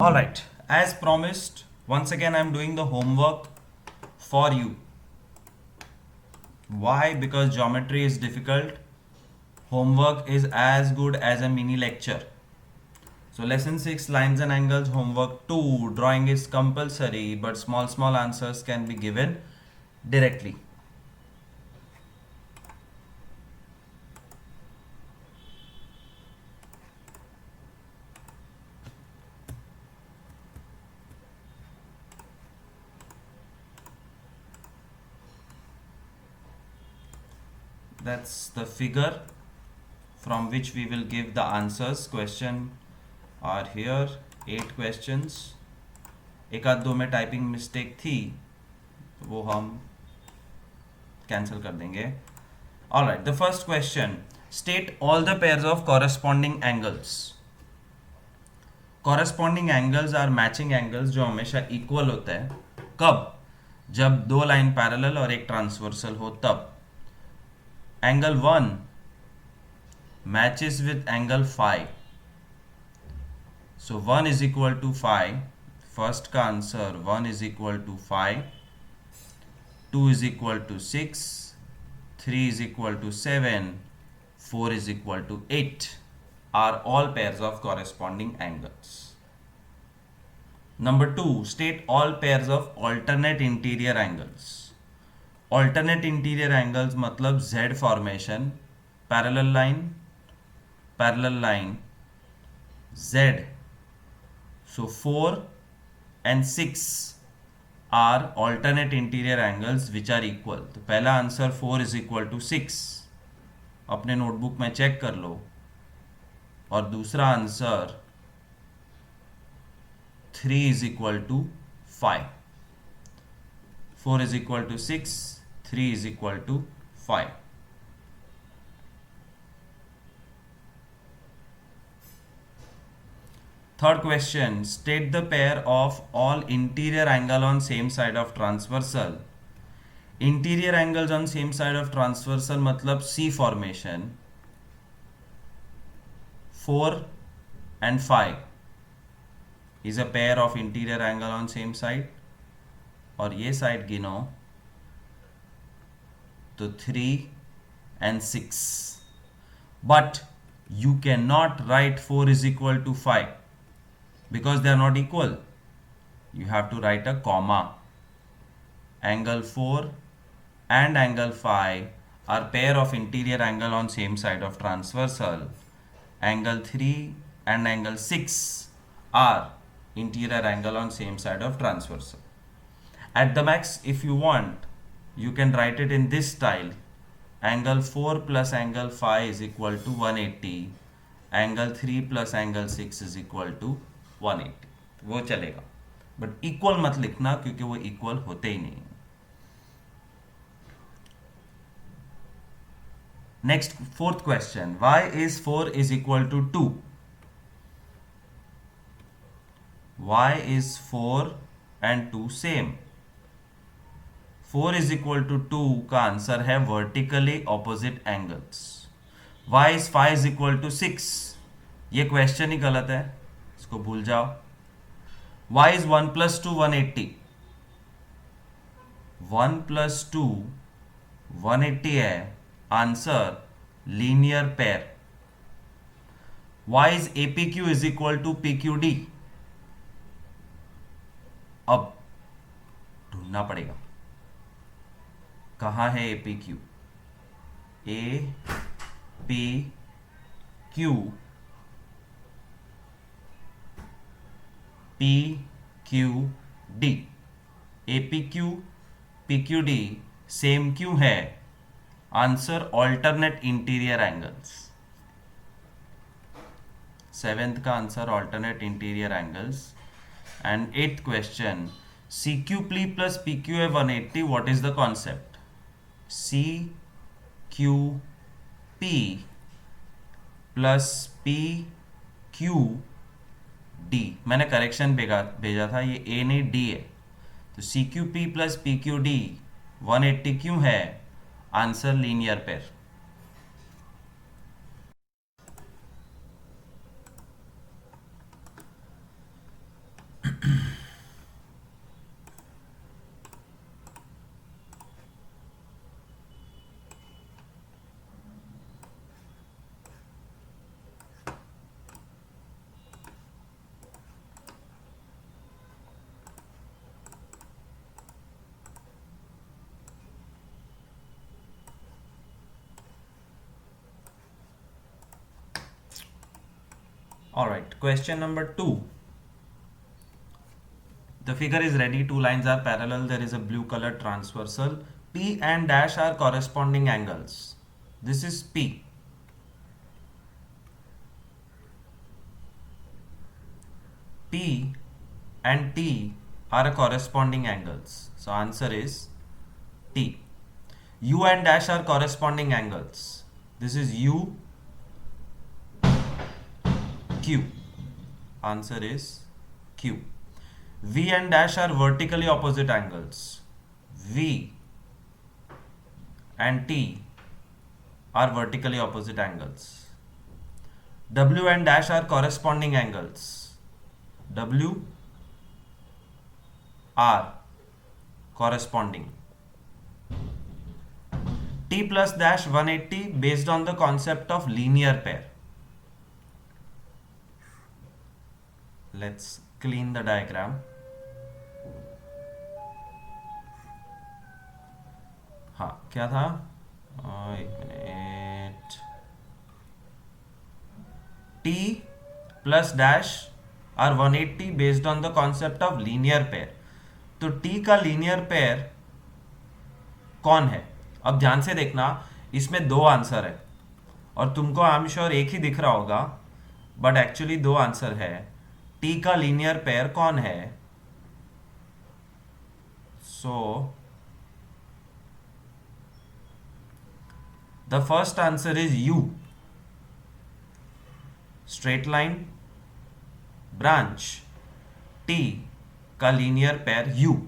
All right, as promised, once again I'm doing the homework for you. Why? Because geometry is difficult. Homework is as good as a mini lecture. So lesson 6, lines and angles, homework 2, drawing is compulsory, but small answers can be given directly. That's the figure from which we will give the answers. Question are here, 8 questions. एक आध दो में typing mistake थी तो वो हम cancel कर देंगे. All right, the first question. State all the pairs of corresponding angles. Corresponding angles are matching angles जो हमेशा equal होता है. कब? जब दो लाइन पैरेलल और एक ट्रांसवर्सल हो तब. Angle 1 matches with angle phi. So 1 is equal to phi. First का answer 1 is equal to phi. 2 is equal to 6. 3 is equal to 7, 4 is equal to 8 are all pairs of corresponding angles. Number 2, state all pairs of alternate interior angles. Alternate interior angles मतलब Z formation, parallel line, Z. So 4 and 6 are alternate interior angles which are equal. तो पहला answer 4 is equal to 6 अपने notebook में check कर लो, और दूसरा answer 3 is equal to 5. 4 is equal to 6, 3 is equal to 5. Third question, state the pair of all interior angle on same side of transversal. Interior angles on same side of transversal मतलब C formation. 4 and 5 is a pair of interior angle on same side. और ये side गिनो तो 3 and 6. But you cannot write 4 is equal to 5 because they are not equal. You have to write a comma. Angle 4 and angle phi are pair of interior angle on same side of transversal. Angle 3 and angle 6 are interior angle on same side of transversal. At the max, if you want, you can write it in this style. Angle 4 plus angle phi is equal to 180. Angle 3 plus angle 6 is equal to 180. वो चलेगा, but equal मत लिखना क्योंकि वो equal होते ही नहीं. Next, fourth question. Why is 4 is equal to 2? Why is 4 and 2 same? 4 is equal to 2 का answer है vertically opposite angles. Why is 5 is equal to 6? ये क्वेश्चन ही गलत है, इसको भूल जाओ. Why is 1 plus 2 180? 1 plus 2 180 है, answer linear pair. Why is APQ is equal to PQD? अब ढूंढना पड़ेगा कहाँ है APQ. APQ PQD. APQ PQD same क्यों है? Answer alternate interior angles. 7th का answer alternate interior angles. And 8th question, CQP plus PQA 180, what is the concept? CQP plus PQD, मैंने correction भेजा था, ये A नहीं D है. तो CQP plus PQD 180 क्यों है? Answer linear pair. All right, question number 2. The figure is ready. Two lines are parallel. There is a blue color transversal. P and dash are corresponding angles. This is P. P and T are corresponding angles. So answer is T. U and dash are corresponding angles. This is U, Q. Answer is Q. V and dash are vertically opposite angles. V and T are vertically opposite angles. W and dash are corresponding angles. W, R, corresponding. T plus dash 180 based on the concept of linear pair. Let's clean the diagram. हाँ क्या था, एक minute. T plus dash are 180 based on the concept of linear pair. तो T का linear pair कौन है? अब ध्यान से देखना, इसमें दो आंसर है और तुमको आई एम श्योर एक ही दिख रहा होगा, बट एक्चुअली दो आंसर है. T का linear pair कौन है? So the first answer is U. Straight line branch T का linear pair U,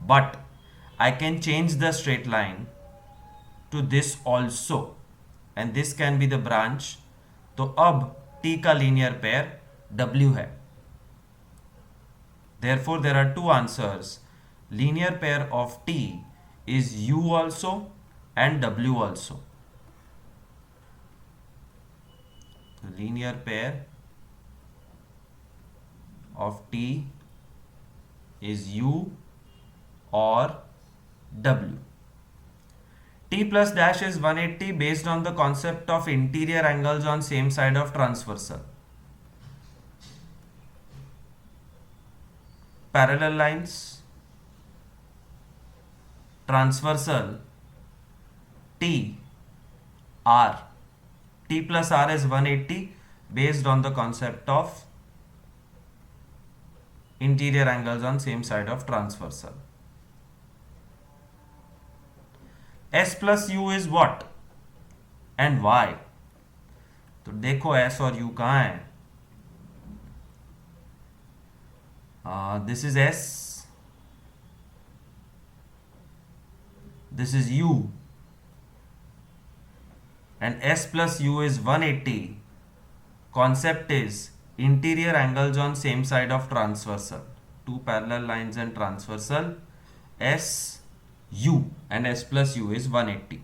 but I can change the straight line to this also and this can be the branch. तो अब T का linear pair W है. Therefore there are two answers. Linear pair of T is U also and W also. The linear pair of T is U or W. T plus dash is 180 based on the concept of interior angles on same side of transversal. Parallel lines, transversal, T, R. T plus R is 180 based on the concept of interior angles on same side of transversal. S plus U is what and why? तो देखो S और U कहाँ है? This is S, this is U, and S plus U is 180. Concept is interior angles on same side of transversal. Two parallel lines and transversal, S, U, and S plus U is 180.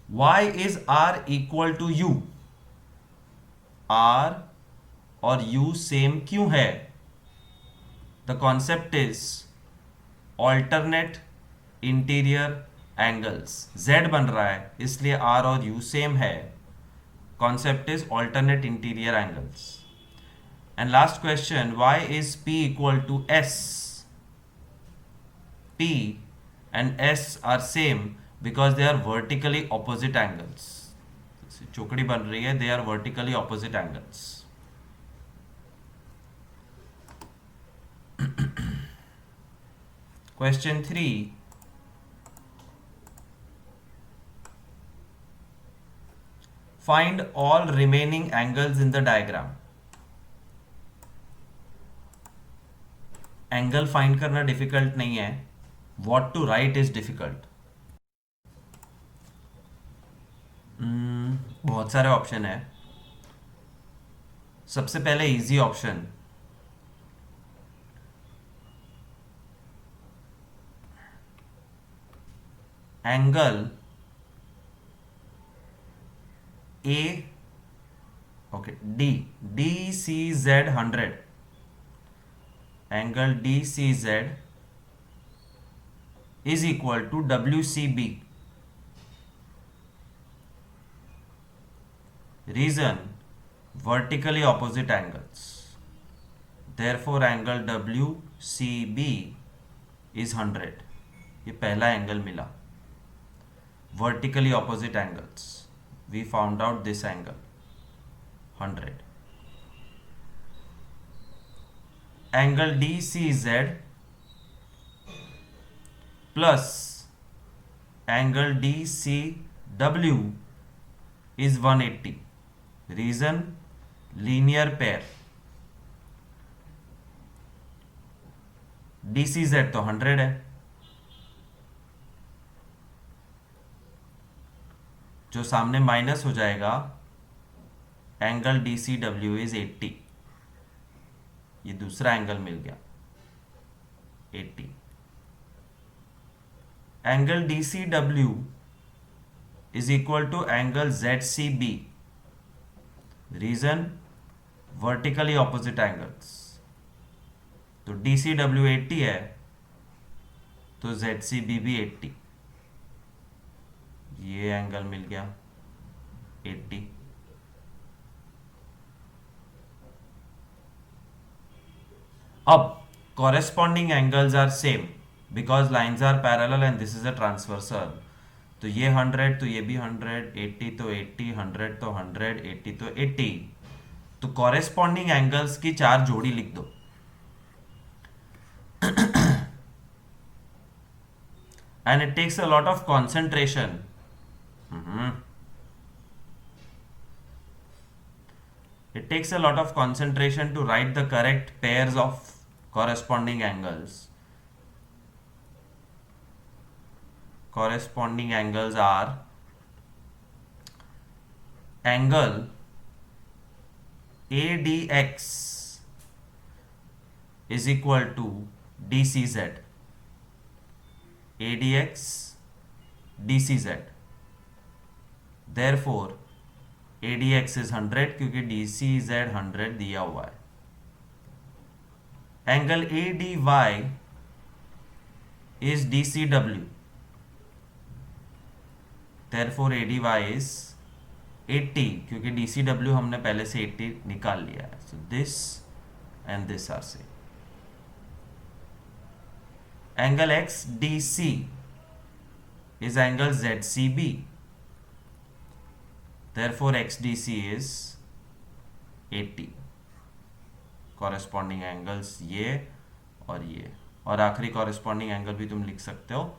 Why is R equal to U? R और U same क्यों है? The concept is alternate interior angles. Z बन रहा है इसलिए R और U same है. Concept is alternate interior angles. And last question, why is P equal to S? P and S are same because they are vertically opposite angles. चौकड़ी बन रही है, they are vertically opposite angles. Question 3. Find all remaining angles in the diagram. Angle find करना difficult नहीं है, what to write is difficult. बहुत सारे option है. सबसे पहले easy option, angle A, okay, D C Z 100, angle D C Z is equal to WCB. Reason vertically opposite angles, therefore angle WCB is 100। ये पहला angle मिला, vertically opposite angles. We found out this angle 100. Angle DCZ plus angle DCW is 180. Reason linear pair. DCZ तो 100 है, जो सामने minus हो जाएगा, angle DCW is 80। ये दूसरा एंगल मिल गया 80। Angle DCW is equal to angle ZCB। Reason vertically opposite angles, तो DCW 80 है तो ZCB भी 80। ये एंगल मिल गया 80। अब corresponding angles are same because lines are parallel and this is a transversal. तो ये 100 तो ये भी 100, 80 तो 80, 100 तो 100, 80 तो 80। तो कॉरेस्पॉन्डिंग एंगल्स की 4 जोड़ी लिख दो। And it takes a lot of concentration. It takes a lot of concentration to write the correct pairs of corresponding angles. Corresponding angles are angle ADX is equal to DCZ. ADX DCZ. Therefore ADX is 100 क्योंकि DCZ 100 दिया हुआ है। Angle ADY is DCW, therefore ADY is 80 क्योंकि DCW हमने पहले से 80 निकाल लिया है। So this and this are same. Angle XDC is angle ZCB, therefore XDC is 80। Corresponding angles ये और आखिरी कॉरेस्पॉन्डिंग एंगल भी तुम लिख सकते हो।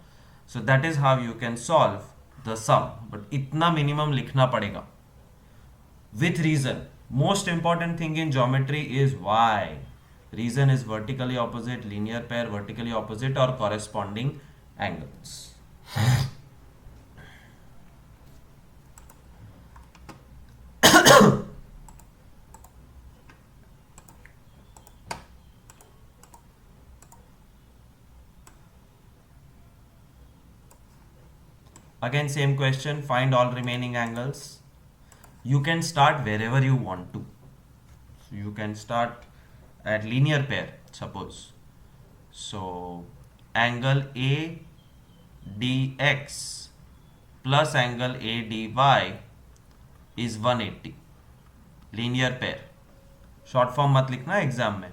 So that is how you can solve the sum, but इतना मिनिमम लिखना पड़ेगा with reason. Most important thing in geometry is why. Reason is vertically opposite, linear pair, vertically opposite और corresponding angles. Again same question, find all remaining angles. You can start wherever you want to. So you can start at linear pair, suppose. So angle ADX plus angle ADY is 180. Linear pair. Short form मत लिखना exam में।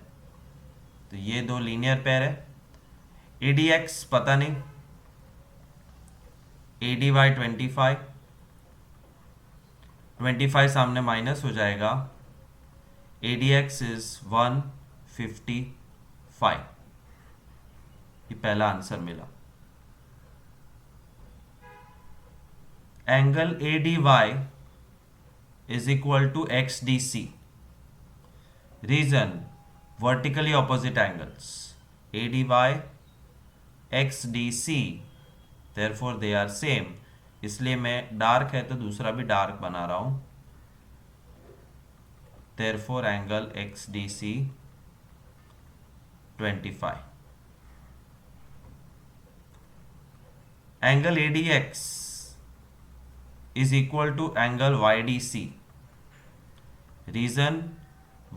तो ये दो linear pair है। ADX पता नहीं, ADY 25 सामने माइनस हो जाएगा। ADX is 155। ये पहला आंसर मिला। Angle ADY is equal to XDC। Reason vertically opposite angles, ADY XDC, therefore they are same। इसलिए मैं डार्क है तो दूसरा भी डार्क बना रहा हूं। therefore angle XDC 25। Angle ADX is equal to angle YDC। Reason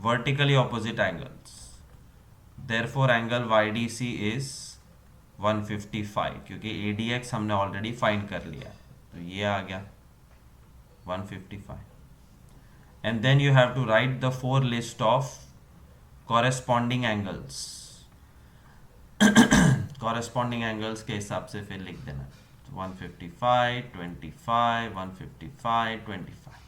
vertically opposite angles, therefore angle YDC is 155 क्योंकि ADX हमने ऑलरेडी फाइंड कर लिया, तो ये आ गया 155। and then you have to write the 4 list of corresponding angles. corresponding angles के हिसाब से फिर लिख देना 155, 25, 155, 25.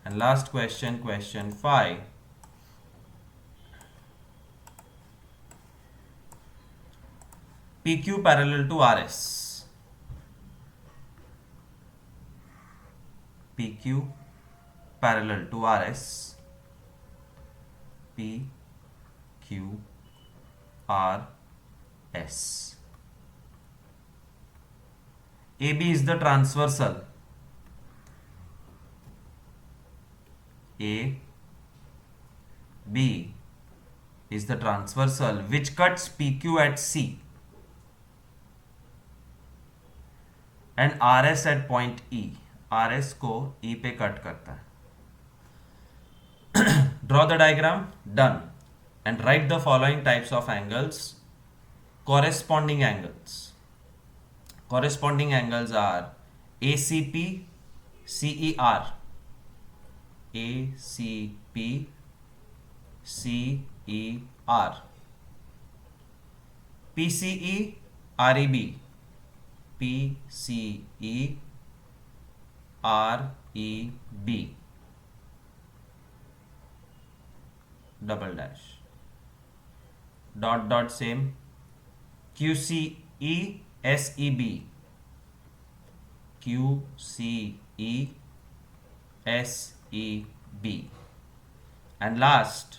And last question, question 5. PQ parallel to RS. PQ parallel to RS. PQ RS. AB is the transversal. AB is the transversal which cuts PQ at C and RS at point E. RS को E पे cut करता है. Draw the diagram. Done. And write the following types of angles. Corresponding angles. Corresponding angles are ACP, CER. ACP, CER. PCE, REB. PCE, REB. Double dash. Dot dot same. QCE, SEB. QCE, SEB. And last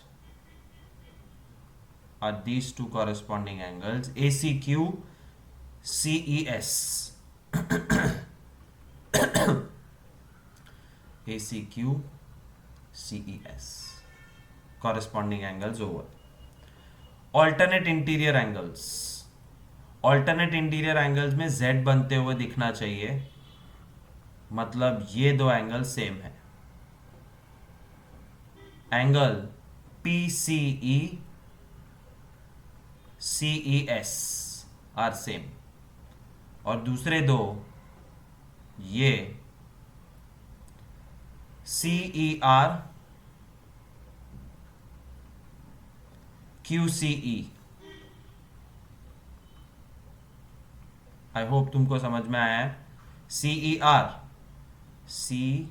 are these two corresponding angles ACQ, CES. ACQ, CES. Corresponding angles over. Alternate interior angles. Alternate interior angles में Z बनते हुए दिखना चाहिए, मतलब ये दो angle same है. Angle PCE, CES are same, और दूसरे दो ये CER, QCE. आई होप तुमको समझ में आया है. CER, CER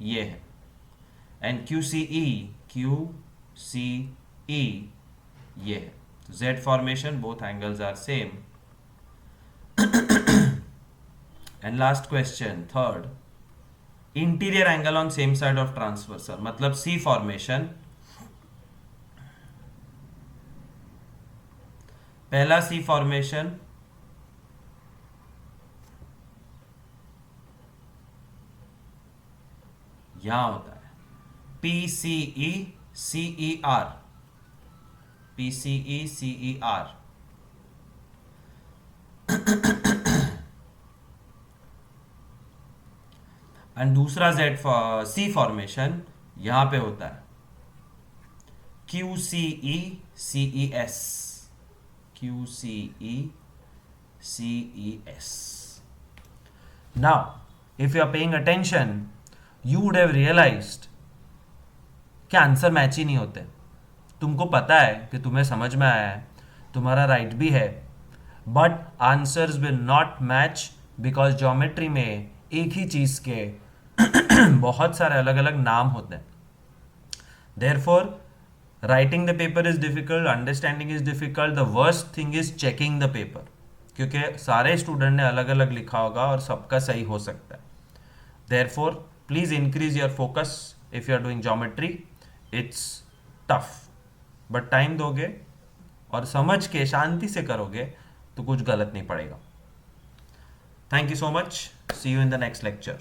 ये है, एंड QCE, QCE ये है. Z formation, both angles are same. And last question, third. Interior angle on same side of transversal, मतलब C formation. पहला C formation यहां होता है PCE, CER. PCE, CER. And दूसरा C फॉर्मेशन यहां पे होता है QCE, CES. QCE, CES. Now, if you are paying attention, you would have realized कि आंसर मैच ही नहीं होते. तुमको पता है कि तुम्हें समझ में आया है, तुम्हारा राइट भी है, but answers will not match because geometry में एक ही चीज के बहुत सारे अलग अलग नाम होते हैं. Therefore writing the paper is difficult, understanding is difficult. The worst thing is checking the paper, क्योंकि सारे स्टूडेंट ने अलग अलग लिखा होगा और सबका सही हो सकता है. Therefore please increase your focus if you are doing geometry. It's tough, but time दोगे और समझ के शांति से करोगे तो कुछ गलत नहीं पड़ेगा. Thank you so much. See you in the next lecture.